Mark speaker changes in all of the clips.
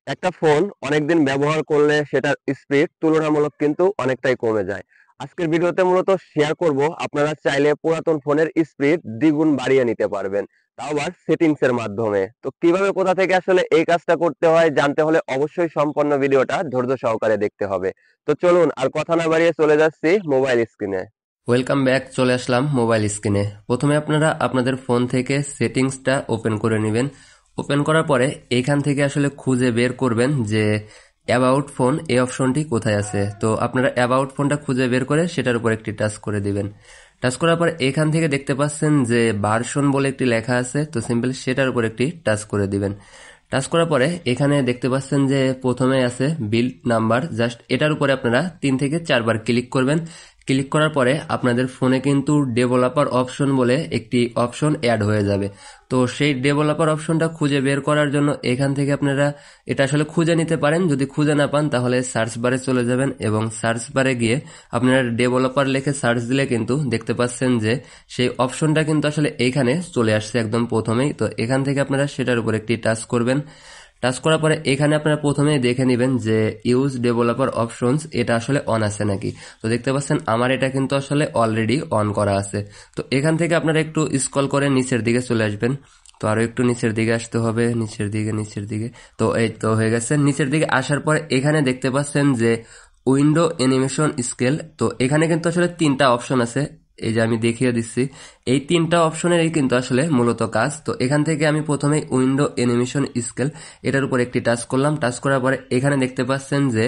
Speaker 1: একটা ফোন অনেকদিন ব্যবহার করলে সেটার স্পিড তুলনামূলক কিন্তু অনেকটাই কমে যায়। আজকের ভিডিওতে মূলত শেয়ার করব আপনারা চাইলে পুরাতন ফোনের স্পিড দ্বিগুণ বাড়িয়ে নিতে পারবেন, তাও আবার সেটিংস এর মাধ্যমে। তো কিভাবে কোথা থেকে আসলে এই কাজটা করতে হয় জানতে হলে অবশ্যই সম্পূর্ণ ভিডিওটা ধৈর্য সহকারে দেখতে হবে। তো চলুন আর কথা না বাড়িয়ে চলে যাচ্ছি মোবাইল স্ক্রিনে।
Speaker 2: ওয়েলকাম ব্যাক, চলে আসলাম মোবাইল স্ক্রিনে। প্রথমে আপনারা আপনাদের ফোন থেকে সেটিংসটা ওপেন করে নেবেন। ওপেন করার পরে এইখান থেকে আসলে খুঁজে বের করবেন যে অ্যাবাউট ফোন এই অপশনটি কোথায় আছে। তো আপনারা অ্যাবাউট ফোনটা খুঁজে বের করে সেটার উপর একটি টাচ করে দিবেন। টাচ করার পর এখান থেকে দেখতে পাচ্ছেন যে ভার্সন বলে একটি লেখা আছে, তো সিম্পল সেটার উপর একটি টাচ করে দিবেন। টাচ করার পরে এখানে দেখতে পাচ্ছেন যে প্রথমে আছে বিল্ড নাম্বার, জাস্ট এটার উপরে আপনারা 3 থেকে 4 বার ক্লিক করবেন। ক্লিক করার পরে আপনাদের ফোনে কিন্তু ডেভেলপার অপশন বলে একটি অপশন অ্যাড হয়ে যাবে। তো সেই ডেভেলপার অপশনটা খুঁজে বের করার জন্য এখান থেকে আপনারা এটা আসলে খুঁজে নিতে পারেন। যদি খুঁজে না পান তাহলে সার্চ বারে চলে যাবেন এবং সার্চ বারে গিয়ে আপনারা ডেভেলপার লিখে সার্চ দিলে কিন্তু দেখতে পাচ্ছেন যে সেই অপশনটা কিন্তু আসলে এইখানে চলে আসছে একদম প্রথমেই। তো এখান থেকে আপনারা সেটার উপর একটি টাচ করবেন। টাচ করার পরে এখানে আপনারা প্রথমেই দেখে নেবেন যে ইউজ ডেভেলপার অপশনস এটা আসলে অন আছে নাকি। তো দেখতে পাচ্ছেন আমার এটা কিন্তু আসলে অলরেডি অন করা আছে। তো এখান থেকে আপনারা একটু স্ক্রল করে নিচের দিকে চলে আসবেন। তো আরো একটু নিচের দিকে আসতে হবে, নিচের দিকে। তো এই তো হয়ে গেছে। নিচের দিকে আসার পরে এখানে দেখতে পাচ্ছেন যে উইন্ডো অ্যানিমেশন স্কেল। তো এখানে কিন্তু আসলে 3টা অপশন আছে, এই যে আমি দেখিয়ে দিচ্ছি। এই 3টা অপশনেরই কিন্তু আসলে মূলত কাজ। তো এখান থেকে আমি প্রথমে উইন্ডো অ্যানিমেশন স্কেল এটার উপর একটি টাচ করলাম। টাচ করার পরে এখানে দেখতে পাচ্ছেন যে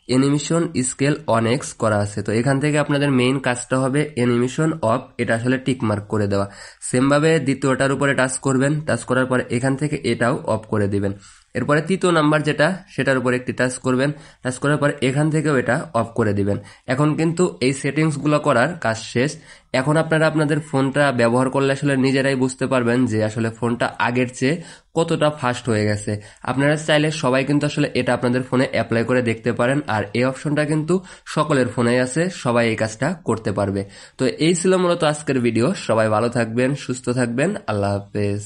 Speaker 2: অ্যানিমেশন স্কেল অন এক্স করা আছে। তো এখান থেকে আপনাদের মেইন কাজটা হবে অ্যানিমেশন অফ, এটা আসলে টিক মার্ক করে দেওয়া। সেম ভাবে দ্বিতীয়টার উপরে টাচ করবেন। টাচ করার পরে এখান থেকে এটাও অফ করে দিবেন। এরপরে 3য় নাম্বার যেটা সেটার উপর একটি টাচ করবেন। টাচ করার পরে এখান থেকেও এটা অফ করে দিবেন। এখন কিন্তু এই সেটিংসগুলো করার কাজ শেষ। এখন আপনারা আপনাদের ফোনটা ব্যবহার করলে আসলে নিজেরাই বুঝতে পারবেন যে আসলে ফোনটা আগের চেয়ে কতটা ফাস্ট হয়ে গেছে। আপনারা চাইলে সবাই কিন্তু আসলে এটা আপনাদের ফোনে অ্যাপ্লাই করে দেখতে পারেন, আর এই অপশনটা কিন্তু সকলের ফোনেই আছে, সবাই এই কাজটা করতে পারবে। তো এই ছিল মূলত আজকের ভিডিও। সবাই ভালো থাকবেন, সুস্থ থাকবেন, আল্লাহ হাফেজ।